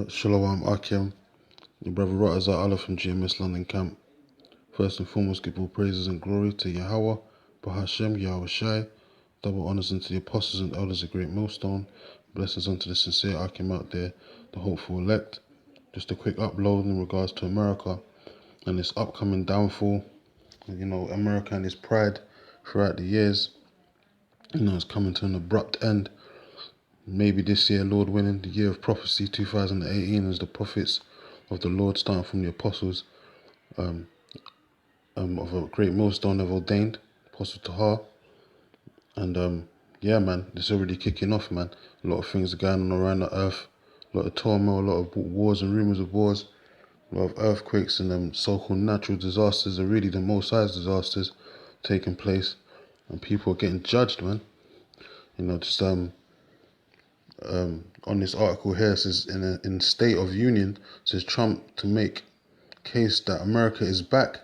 Shalom Akim, your brother Rottazar Allah from GMS London camp. First and foremost, give all praises and glory to Yahweh, Bahashem, Yahweh Shai. Double honors unto the apostles and elders of GreatMillStone. Blessings unto the sincere Akim out there, the hopeful elect. Just a quick upload in regards to America and its upcoming downfall. America and its pride throughout the years, it's coming to an abrupt end. Maybe this year, Lord willing, the year of prophecy 2018, as the prophets of the Lord, starting from the apostles of a great millstone have ordained, Apostle Tahar. And yeah, man, it's already kicking off, man. A lot of things are going on around the earth, a lot of turmoil, a lot of wars and rumors of wars, a lot of earthquakes and so-called natural disasters are really the most sized disasters taking place, and people are getting judged, man. On this article here, it says in State of Union, says Trump to make case that America is back,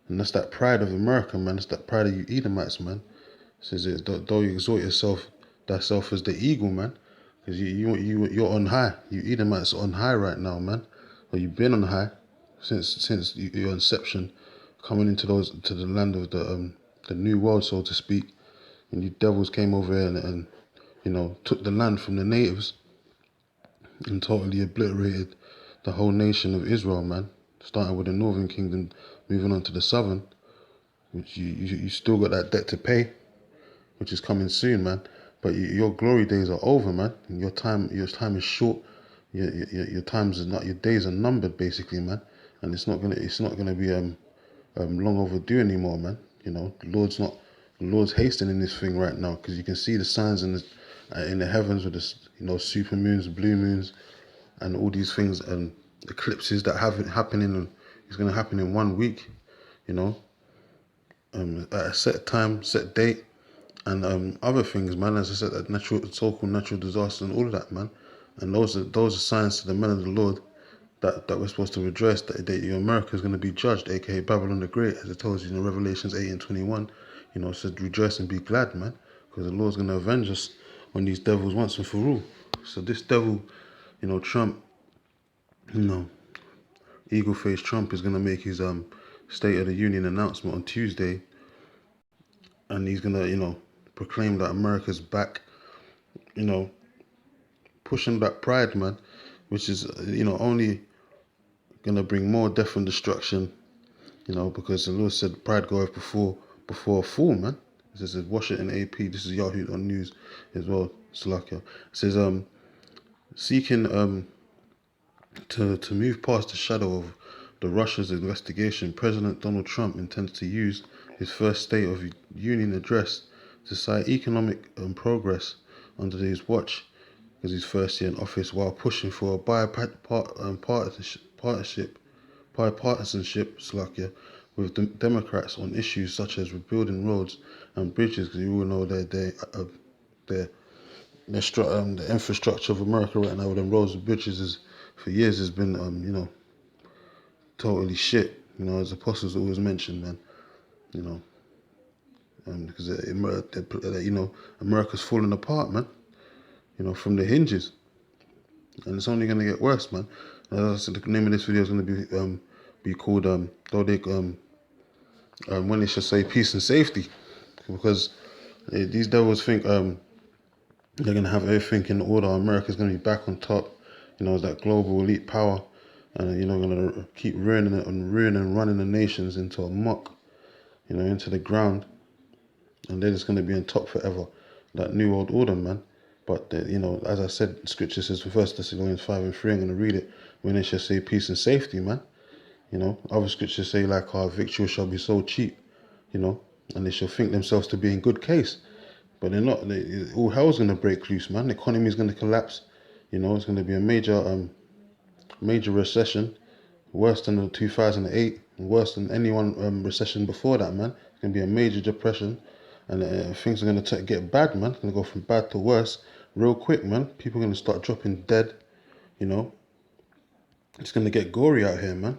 and that's that pride of America, man. It's that pride of you Edomites, man. It says it, though you exalt thyself as the eagle, man, because you're on high. You Edomites are on high right now, man. Or you've been on high since your inception, coming into the land of the new world, so to speak. And you devils came over here and took the land from the natives and totally obliterated the whole nation of Israel, man. Starting with the northern kingdom, moving on to the southern, which you still got that debt to pay, which is coming soon, man. But your glory days are over, man. And your time is short. Your days are numbered, basically, man. And it's not gonna be long overdue anymore, man. The Lord's hastening this thing right now, because you can see the signs in the heavens with the super moons, blue moons, and all these things and eclipses that have happening, and it's going to happen in 1 week, at a set time, set date, and other things, man. As I said, that so-called natural disasters and all of that, man. And those are signs to the men of the Lord that we're supposed to rejoice that America is going to be judged, aka Babylon the Great, as it tells you in Revelations 8:21. It said rejoice and be glad, man, because the Lord's going to avenge us on these devils once and for all. So this devil, Trump, eagle-faced Trump, is going to make his State of the Union announcement on Tuesday, and he's going to proclaim that America's back, pushing back pride, man, which is only going to bring more death and destruction, because the Lord said pride goeth before a fall, man. It says watch it in AP. This is Yahoo on News as well. Slakia. It says seeking to move past the shadow of the Russia's investigation, President Donald Trump intends to use his first State of Union address to cite economic progress under his watch, because his first year in office, while pushing for a bipartisanship, Slakia, with the Democrats on issues such as rebuilding roads and bridges, because you all know the infrastructure of America right now with them roads and bridges for years has been totally shit. As apostles always mention, man. Because America's falling apart, man. From the hinges, and it's only gonna get worse, man. As I said, the name of this video is gonna be called when they should say peace and safety, because these devils think they're gonna have everything in order. America's gonna be back on top, as that global elite power, and gonna keep ruining and running the nations into a muck, into the ground, and they're just gonna be on top forever, that new world order, man. But as I said, Scripture says for 1 Thessalonians 5:3. I'm gonna read it. When they shall say peace and safety, man. Other scriptures say like our victual shall be so cheap, and they shall think themselves to be in good case. But they're not. All hell's going to break loose, man. The economy is going to collapse. It's going to be a major recession, worse than the 2008, worse than any one recession before that, man. It's going to be a major depression, and things are going to get bad, man. It's going to go from bad to worse real quick, man. People are going to start dropping dead, It's going to get gory out here, man.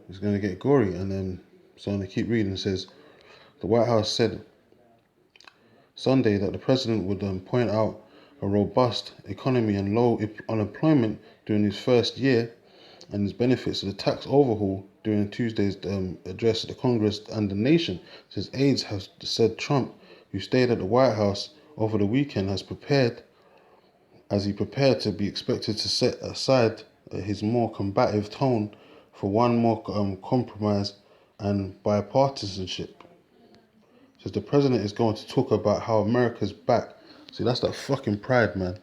It's going to get gory. And then, so I'm going to keep reading. It says, the White House said Sunday that the president would point out a robust economy and low unemployment during his first year, and his benefits of the tax overhaul during Tuesday's address to the Congress and the nation. Says aides have said Trump, who stayed at the White House over the weekend, prepared to be expected to set aside his more combative tone for one more compromise and bipartisanship. Says the president is going to talk about how America's back. See, that's that fucking pride, man.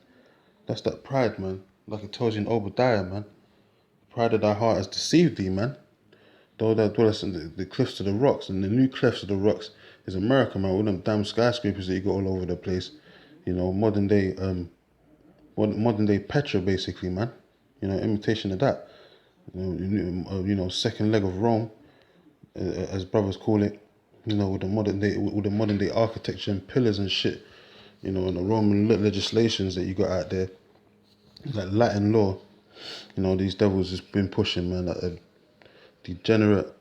That's that pride, man. Like it tells you in Obadiah, man. Pride of thy heart has deceived thee, man. Though thou dwellest in the cliffs of the rocks, and the new cliffs of the rocks is America, man. With them damn skyscrapers that you got all over the place. You know, modern day Petra, basically, man. You know, imitation of that. You know, second leg of Rome, as brothers call it. You know, with the modern day architecture and pillars and shit. You know, and the Roman legislations that you got out there, like Latin law. You know, these devils has been pushing, man. That degenerate,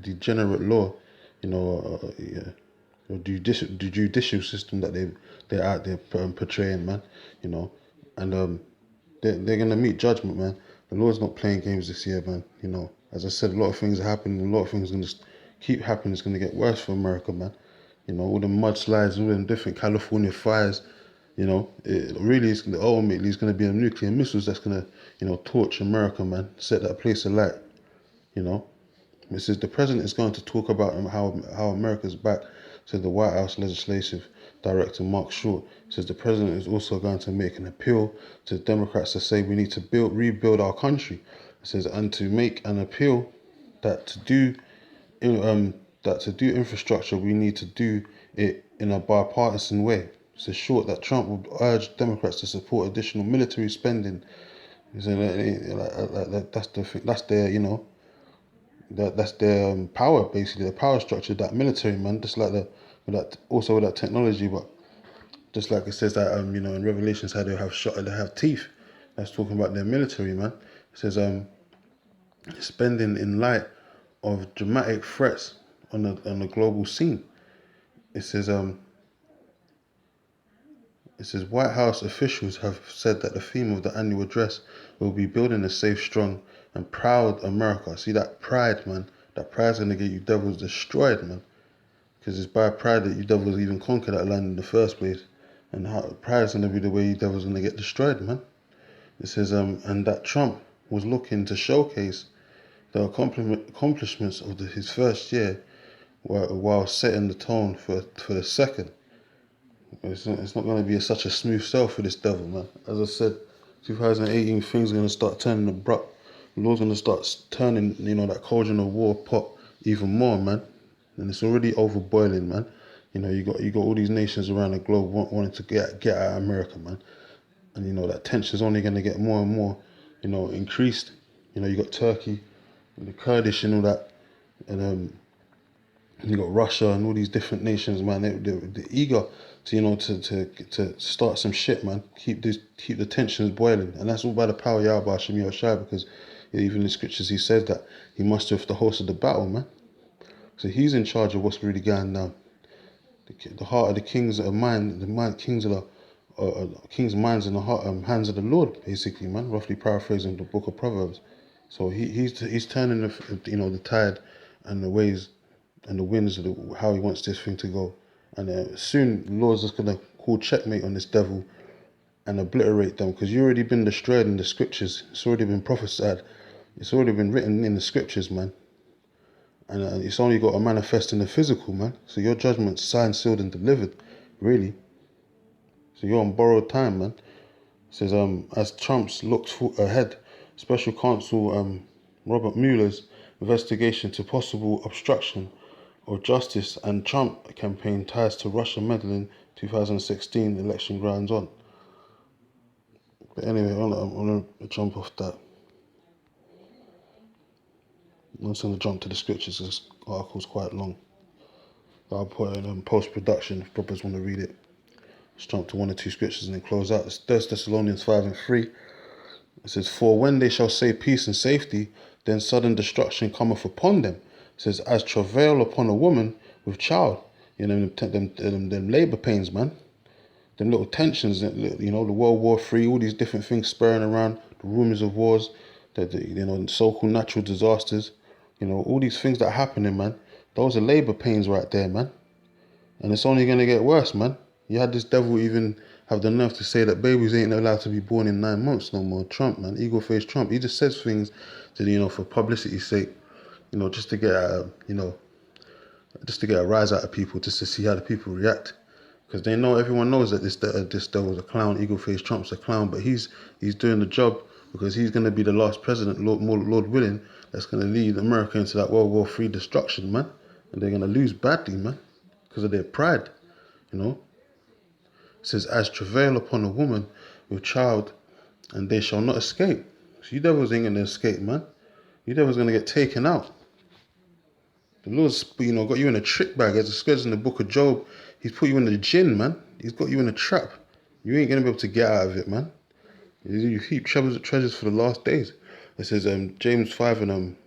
degenerate law. You know, the judicial system that they're out there portraying, man. You know, and they're gonna meet judgment, man. The Lord's not playing games this year, man. You know, as I said, a lot of things are happening. A lot of things are gonna keep happening. It's gonna get worse for America, man. You know, all the mudslides, all the different California fires. You know, it really is ultimately is gonna be a nuclear missiles that's gonna, you know, torch America, man. Set that place alight. You know, it says the president is going to talk about how America's back. Said the White House Legislative Director Mark Short. Says the president is also going to make an appeal to the Democrats to say we need to rebuild our country. It says and to make an appeal that to do infrastructure we need to do it in a bipartisan way. It says Short that Trump would urge Democrats to support additional military spending. So that's the thing. That's their, you know. That's their power, basically, the power structure, that military, man. Just like with that technology, but just like it says that you know, in Revelations, how they have teeth. That's talking about their military, man. It says spending in light of dramatic threats on the global scene. It says White House officials have said that the theme of the annual address will be building a safe, strong, and proud America. See that pride, man. That pride's gonna get you devils destroyed, man. Because it's by pride that you devils even conquer that land in the first place. And how pride's gonna be the way you devils gonna get destroyed, man. It says and that Trump was looking to showcase the accomplishments of his first year while setting the tone for the second. It's not going to be such a smooth sail for this devil, man. As I said, 2018, things are going to start turning abrupt. The Lord's going to start turning, you know, that cauldron of war pot even more, man. And it's already overboiling, man. You know, you got all these nations around the globe wanting to get out of America, man. And, you know, that tension's only going to get more and more, you know, increased. You know, you got Turkey and the Kurdish and all that. And you got Russia and all these different nations, man. They're eager to, you know, to start some shit, man. Keep the tensions boiling, and that's all by the power of Yahweh Hashem Yahushua, because even in the scriptures he says that he musters the host of the battle, man. So he's in charge of what's really going down. The heart of the kings are king's minds in the hands of the Lord, basically, man. Roughly paraphrasing the book of Proverbs. So he's turning the tide and the ways and the winds of how he wants this thing to go. And soon the Lord's just going to call checkmate on this devil and obliterate them, because you've already been destroyed in the scriptures. It's already been prophesied. It's already been written in the scriptures, man. And it's only got to manifest in the physical, man. So your judgment's signed, sealed, and delivered, really. So you're on borrowed time, man. It says, as Trump's looks ahead, Special Counsel Robert Mueller's investigation to possible obstruction of justice and Trump campaign ties to Russia meddling 2016 election grounds on. But anyway, I'm going to jump off that. I'm just going to jump to the scriptures. This article's quite long. I'll put it in post-production if brothers want to read it. Let's jump to one or two scriptures and then close out. It's 1 Thessalonians 5:3. It says, for when they shall say peace and safety, then sudden destruction cometh upon them. It says, as travail upon a woman with child, You know, them labour pains, man. Them little tensions, you know, the World War III, all these different things spurring around, the rumours of wars, you know, so-called natural disasters, you know, all these things that are happening, man. Those are labour pains right there, man. And it's only going to get worse, man. You had this devil even have the nerve to say that babies ain't allowed to be born in 9 months no more. Trump, man, eagle-faced Trump. He just says things to, you know, for publicity's sake, you know, just to get, you know, just to get a rise out of people, just to see how the people react. Because they know, everyone knows that this devil's a clown, eagle-faced Trump's a clown, but he's doing the job because he's going to be the last president, Lord willing, that's going to lead America into that World War III destruction, man. And they're going to lose badly, man, because of their pride, you know. It says, as travail upon a woman with child, and they shall not escape. So you devils ain't going to escape, man. You devils going to get taken out. The Lord's, you know, got you in a trick bag, as it says in the book of Job. He's put you in the gin, man. He's got you in a trap. You ain't going to be able to get out of it, man. You heap treasures for the last days. It says, James 5 and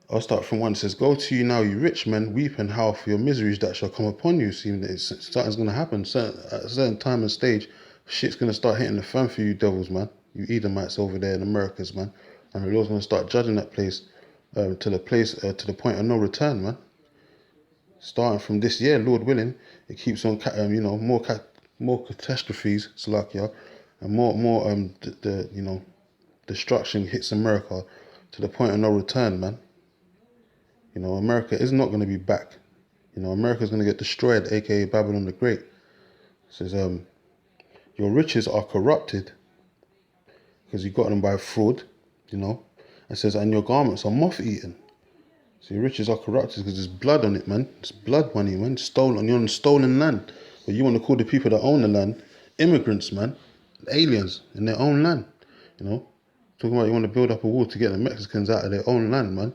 I'll start from 1. It says, go to you now, you rich men, weep and howl for your miseries that shall come upon you. See, something's going to happen. At a certain time and stage, shit's going to start hitting the fan for you devils, man. You Edomites over there in Americas, man. And the Lord's going to start judging that place to the point of no return, man. Starting from this year, Lord willing, it keeps on, you know, more catastrophes, Salakia, and more you know, destruction hits America to the point of no return, man. You know, America is not going to be back. You know, America's going to get destroyed, aka Babylon the Great. It says, your riches are corrupted because you got them by fraud, you know. It says, and your garments are moth-eaten. So your riches are corrupted because there's blood on it, man. It's blood money, man. Stolen. You're on stolen land. But you want to call the people that own the land immigrants, man. Aliens in their own land, you know. Talking about you want to build up a wall to get the Mexicans out of their own land, man.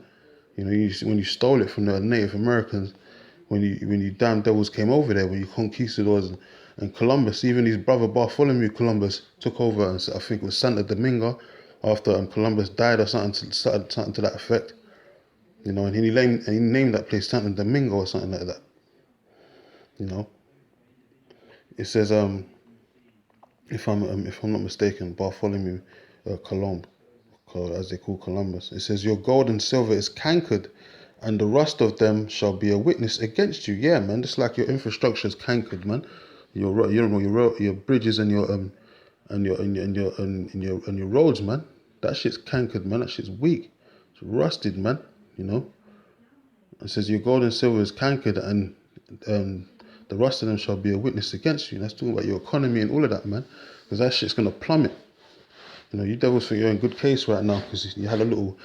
You know, when you stole it from the Native Americans, when you damn devils came over there, when you conquistadors and Columbus, even his brother Bartholomew Columbus took over, and I think it was Santo Domingo, after Columbus died or something to that effect. You know, and he named that place Santo Domingo or something like that. You know, it says if I'm not mistaken, Bartholomew Colomb, as they call Columbus. It says, your gold and silver is cankered, and the rust of them shall be a witness against you. Yeah, man, just like your infrastructure is cankered, man. Your bridges and your roads, man. That shit's cankered, man. That shit's weak. It's rusted, man. You know. It says your gold and silver is cankered, and the rust of them shall be a witness against you. And that's talking about your economy and all of that, man. Because that shit's gonna plummet. You know, you devils think you're in good case right now because you had a little,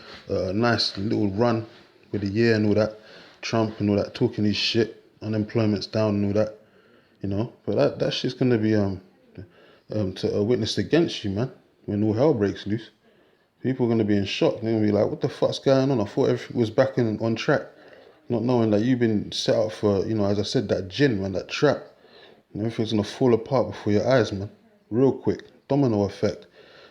nice little run with the year and all that, Trump and all that, talking his shit, unemployment's down and all that, you know. But that shit's gonna be to a witness against you, man. When all hell breaks loose, people are gonna be in shock. They're gonna be like, "What the fuck's going on?" I thought everything was back on track, not knowing that you've been set up for, you know, as I said, that gin, man, that trap. And everything's gonna fall apart before your eyes, man, real quick, domino effect.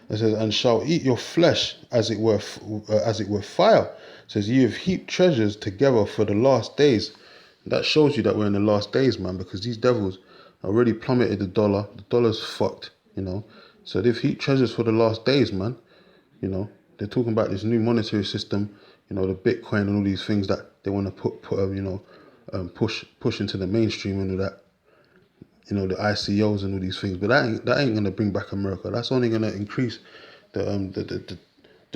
It says, and shall eat your flesh as it were fire. It says, ye have heaped treasures together for the last days. That shows you that we're in the last days, man, because these devils already plummeted the dollar. The dollar's fucked, you know. So they've heaped treasures for the last days, man. You know, they're talking about this new monetary system, you know, the Bitcoin and all these things that they want to push into the mainstream and all that. You know, the ICOs and all these things, but that ain't gonna bring back America. That's only gonna increase the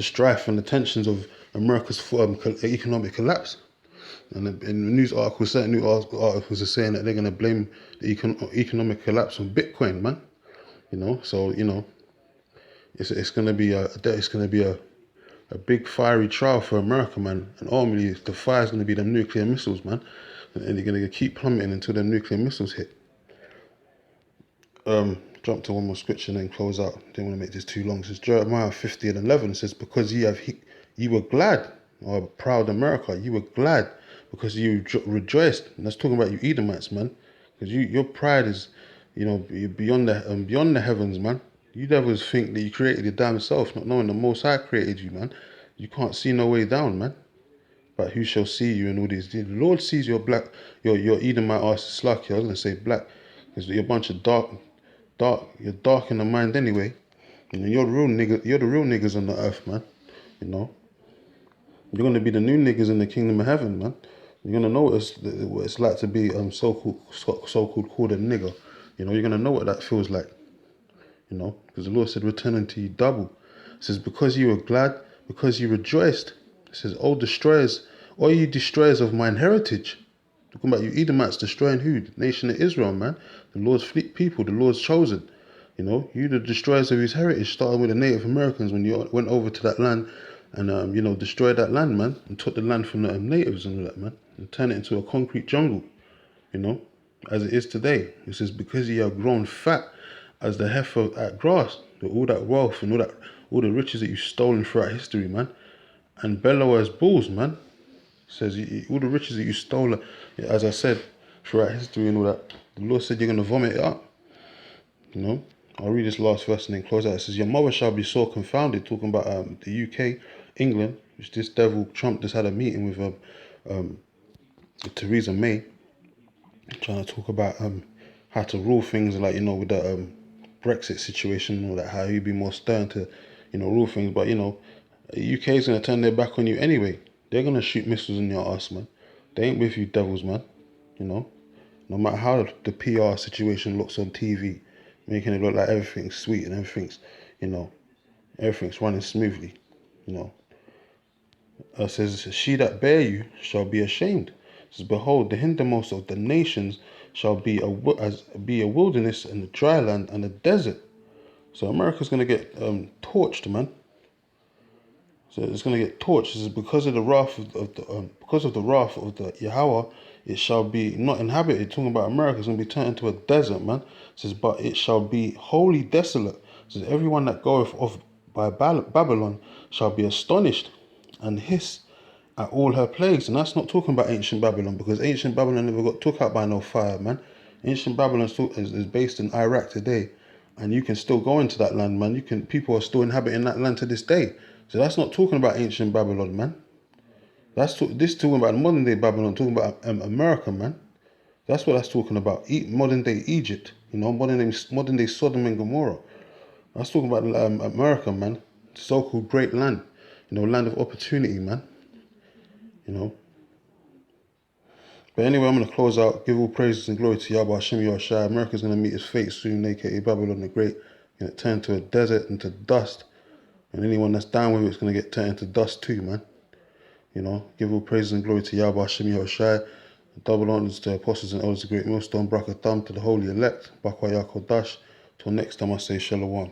strife and the tensions of America's economic collapse. And in news articles, certain news articles are saying that they're gonna blame the economic collapse on Bitcoin, man. You know, so you know, it's gonna be a big fiery trial for America, man. And ultimately, the fire's gonna be them nuclear missiles, man, and they're gonna keep plummeting until the nuclear missiles hit. Jump to one more scripture and then close out. Didn't want to make this too long. It says Jeremiah 50:11 says, because you were glad, or proud America, you were glad because you rejoiced. And that's talking about you Edomites, man. Because your pride is, you know, beyond the heavens, man. You devils think that you created your damn self, not knowing the Most High created you, man. You can't see no way down, man. But who shall see you and all these things? The Lord sees your black, your Edomite ass is lucky. I was gonna say black, because you're a bunch of dark. You're dark in the mind anyway. You know, you're the real nigga. You're the real niggas on the earth, man. You know, you're gonna be the new niggas in the kingdom of heaven, man. You're gonna know what it's like to be so-called called a nigger. You know, you're gonna know what that feels like. You know, because the Lord said, "Return unto you double." It says, "Because you were glad, because you rejoiced." It says, "Oh destroyers, all you destroyers of mine heritage." Talking about you Edomites destroying who? The nation of Israel, man. The Lord's people, the Lord's chosen. You know, you the destroyers of his heritage, starting with the Native Americans when you went over to that land and, you know, destroyed that land, man, and took the land from the natives and all that, man, and turned it into a concrete jungle, you know, as it is today. It says, because you have grown fat as the heifer at grass, all that wealth and all the riches that you've stolen throughout history, man, and bellow as bulls, man. It says, all the riches that you stole, as I said, throughout history and all that, the Lord said you're going to vomit it up, you know. I'll read this last verse and then close out. It says, your mother shall be sore confounded, talking about the UK, England, which this devil Trump just had a meeting with Theresa May, trying to talk about how to rule things, like, you know, with the Brexit situation and all that, how he'd be more stern to, you know, rule things. But, you know, the UK is going to turn their back on you anyway. They're going to shoot missiles in your ass, man. They ain't with you devils, man. You know, no matter how the PR situation looks on TV, making it look like everything's sweet and everything's, you know, everything's running smoothly, you know. It says, she that bear you shall be ashamed. It says, behold, the hindermost of the nations shall be a wilderness and a dry land and a desert. So America's going to get torched, man. So it's going to get torched. It says, because of the wrath of the wrath of the Yahweh, it shall be not inhabited. Talking about America, it's going to be turned into a desert, man. It says, but it shall be wholly desolate. It says, everyone that goeth off by Babylon shall be astonished and hiss at all her plagues. And that's not talking about ancient Babylon, because ancient Babylon never got took out by no fire, man. Ancient Babylon is based in Iraq today, and you can still go into that land, man. People are still inhabiting that land to this day. So that's not talking about ancient Babylon, man. This talking about modern day Babylon, talking about America, man. That's what that's talking about. Modern day Egypt, you know, modern day Sodom and Gomorrah. That's talking about America, man. So-called great land, you know, land of opportunity, man. You know. But anyway, I'm going to close out. Give all praises and glory to Yahweh Hashem Yahushua. America's going to meet his fate soon, aka Babylon the Great. Going to turn to a desert, into dust. And anyone that's down with it is going to get turned into dust too, man. You know, give all praises and glory to Yahweh Hashem Yahushua. Double honors to apostles and elders of GreatMillStone. Brakatham to the holy elect. Bakwa Yakodash. Till next time I say Shalom.